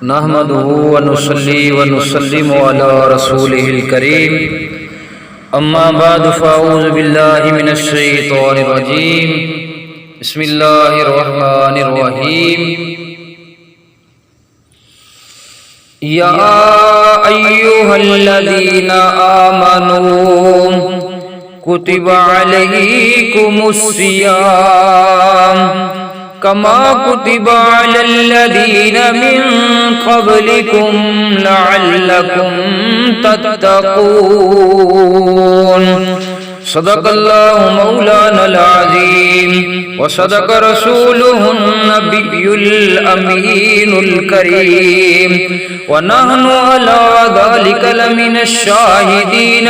نحمده ونصلي ونسلم على رسوله الكريم اما بعد فاعوذ بالله من الشيطان الرجيم بسم الله الرحمن الرحيم يا أيها الذين آمنوا كتب عليكم الصيام كما كتب على الذين من قبلكم لعلكم تتقون صدق الله مولانا العظيم وصدق رسوله النبي الأمين الكريم ونحن على ذلك لمن الشاهدين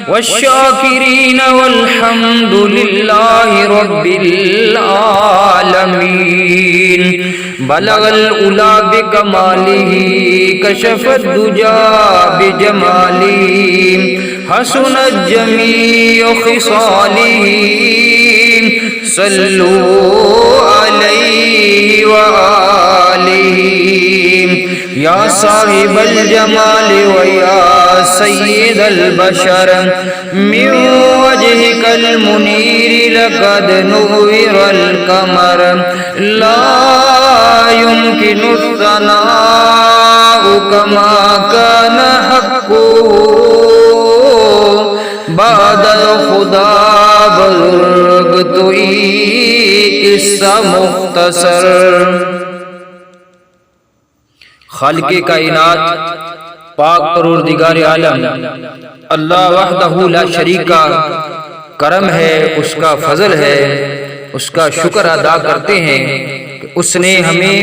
والشاكرين والحمد لله رب العالمين بلغ الأولى بكماله كشف الدجى بجماله حسن الجميع خصاله صلوا عليه وآله يا صاحب الجمال ويا سيد البشر من وجهك المنير لقد نور القمر لا يمكن الثناء كما كان حقه بعد خدا بزرگ توئی قصہ مختصر۔ خالق کائنات پاک پروردگار عالم اللہ وحدہ لا شریک کا کرم ہے، اس کا فضل ہے، اس کا شکر ادا کرتے ہیں کہ اس نے ہمیں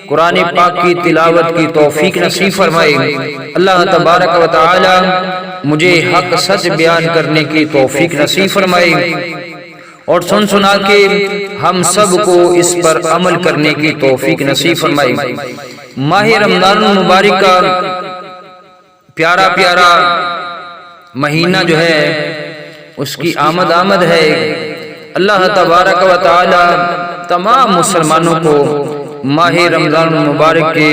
قرآن پاک کی تلاوت کی توفیق نصیب فرمائی۔ اللہ تبارک و تعالی مجھے حق سچ بیان کرنے کی توفیق نصیب فرمائی اور سن سنا کے ہم سب کو اس پر عمل کرنے کی توفیق نصیب فرمائی۔ ماہ رمضان المبارک کا پیارا پیارا مہینہ جو ہے اس کی آمد ہے۔ اللہ تبارک و تعالی تمام مسلمانوں کو ماہ رمضان المبارک کے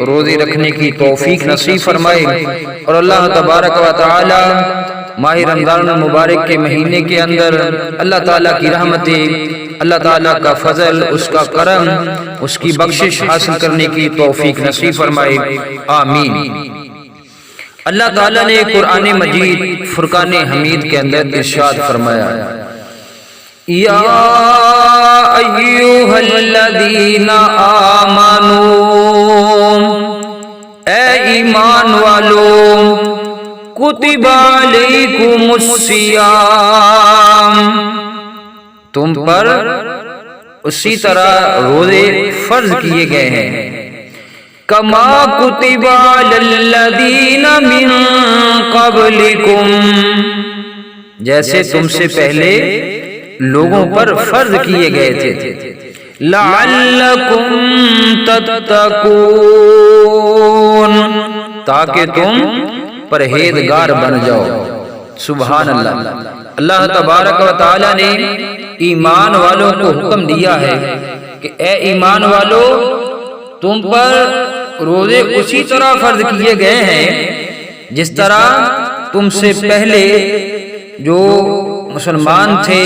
روزے رکھنے کی توفیق نصیب فرمائے اور اللہ تبارک و تعالی ماہ رمضان المبارک کے مہینے کے اندر اللہ تعالیٰ کی رحمتیں، اللہ تعالیٰ کا فضل، اس کا کرم، اس کی بخشش حاصل کرنے کی توفیق نصیب فرمائے، آمین۔ اللہ تعالیٰ نے قرآن مجید فرقان حمید کے اندر ارشاد فرمایا، یا ایھا الذین آمنوا، اے ایمان والو، کتب علیکم الصیام، تم پر اسی طرح روزے فرض کیے گئے ہیں، کما کتب علی الذین من قبلکم، جیسے تم سے پہلے لوگوں پر فرض کیے گئے تھے، لعلکم تتقون، تاکہ تم پرہیزگار بن جاؤ۔ سبحان اللہ۔ اللہ تبارک و تعالی نے ایمان والوں کو حکم دیا ہے کہ اے ایمان والو، تم پر روزے اسی طرح فرض کیے گئے ہیں جس طرح تم سے پہلے جو مسلمان تھے،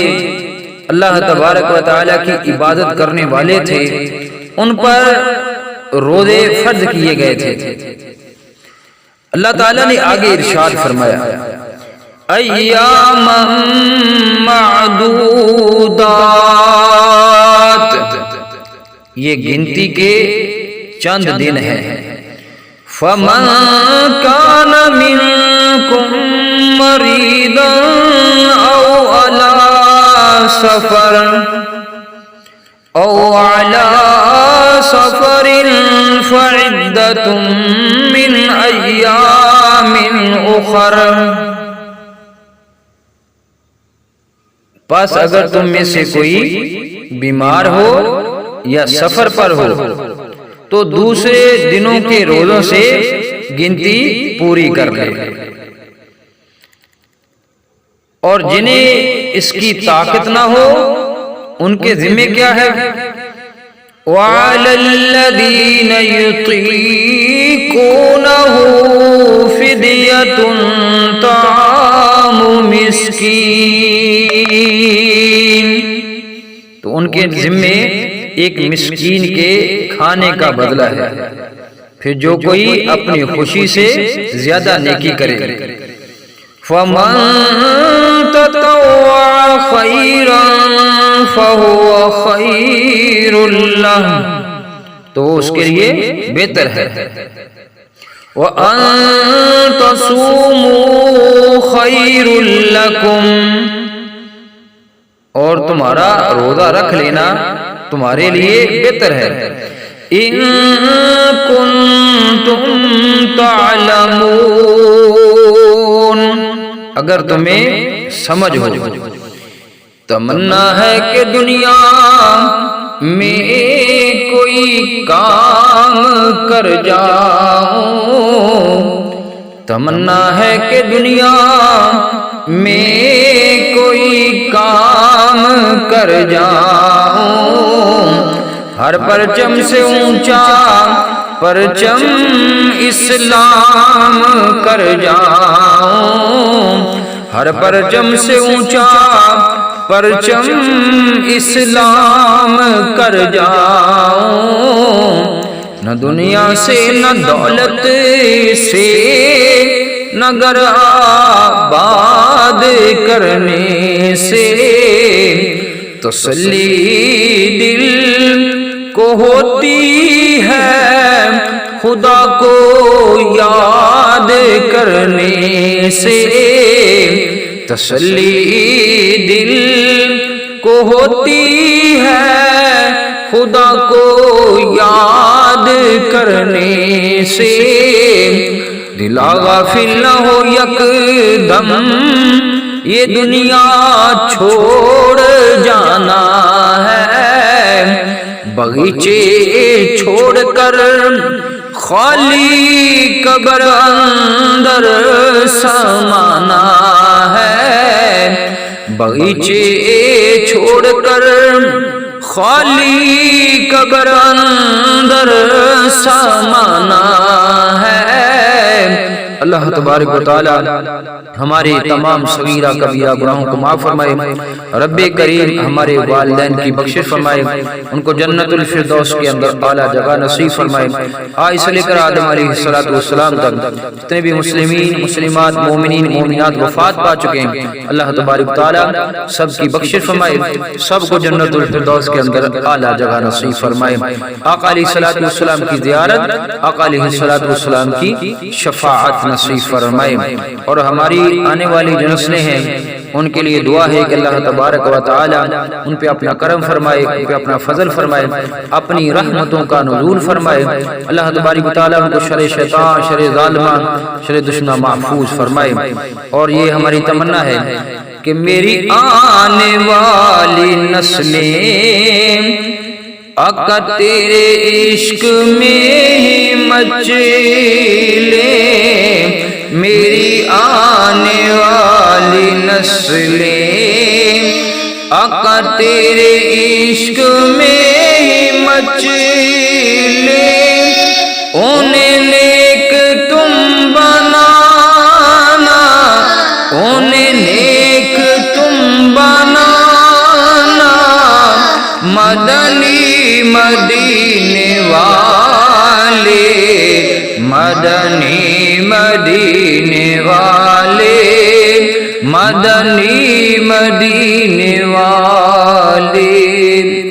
اللہ تبارک و تعالی کی عبادت کرنے والے تھے، ان پر روزے فرض کیے گئے تھے۔ اللہ تعالیٰ نے آگے ارشاد فرمایا، ایاما معدودات، یہ گنتی کے چند دن ہیں، فمن کان منکم مریضا او علی سفر فعدۃ من ایام اخر، پس اگر تم میں سے کوئی بیمار ہو یا سفر پر ہو تو دوسرے دنوں کے روزوں سے گنتی پوری کر لے، اور جنہیں اس کی طاقت نہ ہو ان کے ذمہ کیا ہے؟ وعلى الذين يطيقونه فدية طعام مسکین، تو ان کے ذمے ایک مسکین کے کھانے کا بدلہ ہے، پھر جو کوئی اپنی خوشی سے زیادہ نیکی کرے۔ فَمَن تَطَوَّعَ خَيْرًا فَهُوَ خَيْرٌ لَهُ، تو اس کے لیے بہتر ہے۔ وَأَن تَصُومُوا خَيْرٌ لَكُمْ، اور تمہارا روزہ رکھ لینا تمہارے لیے بہتر ہے۔ إِن كُنتُمْ تَعْلَمُونَ، اگر تمہیں سمجھ ہو۔ تمنا ہے کہ دنیا میں کوئی کام کر جاؤں، تمنا ہے کہ دنیا میں کوئی کام کر جاؤں، ہر پرچم سے اونچا پرچم اسلام کر جاؤں، ہر پرچم سے اونچا پرچم اسلام کر جاؤں، نہ دنیا سے نہ دولت سے نہ گھر آباد کرنے سے، تسلی دل کو ہوتی ہے خدا کو یاد کرنے سے، تسلی دل کو ہوتی ہے خدا کو یاد کرنے سے، دل غافل نہ ہو یک دم یہ دنیا چھوڑ جانا ہے، بغیچے چھوڑ کر خالی قبر اندر سمانا ہے، بغیچے چھوڑ کر خالی قبر اندر سمانا ہے۔ اللہ تبارک و تعالی ہمارے تمام صغیرہ کبیرہ گناہوں کو معاف فرمائے، رب کریم ہمارے والدین کی بخشش فرمائے، ان کو جنت الفردوس کے اندر اعلیٰ جگہ نصیب فرمائے۔ آج سے لے کر آدم علیہ السلام تک جتنے بھی مسلمین مسلمات مومنین مومنات وفات پا چکے ہیں، اللہ تبارک و تعالی سب کی بخشش فرمائے، سب کو جنت الفردوس کے اندر اعلیٰ جگہ نصیب فرمائے۔ آقا علیہ السلام کی زیارت، آقا علیہ السلام کی شفاعت نصیب فرمائے، اور ہماری آنے والی جو نسلیں ہیں ان کے لیے دعا ہے کہ اللہ تبارک و تعالی ان پہ اپنا کرم فرمائے، ان پہ اپنا فضل فرمائے، اپنی رحمتوں کا نزول فرمائے، اللہ تبارک و تعالی ان کو شر شیطان، شر ظالمان، شر دشمن محفوظ فرمائے۔ اور یہ ہماری تمنا ہے کہ میری آنے والی نسلیں آقا تیرے عشق میں ہی مچلے، میری آنے والی نسلیں آقا تیرے عشق میں ہی مچلے، انہیں نیک تم بنانا، انہیں نیک تم بنانا، مدنی مدینے والے، مدنی مدینے والے، مدنی مدینے والے،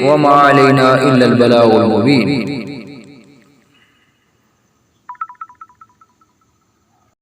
وما علینا الا البلاغ المبین۔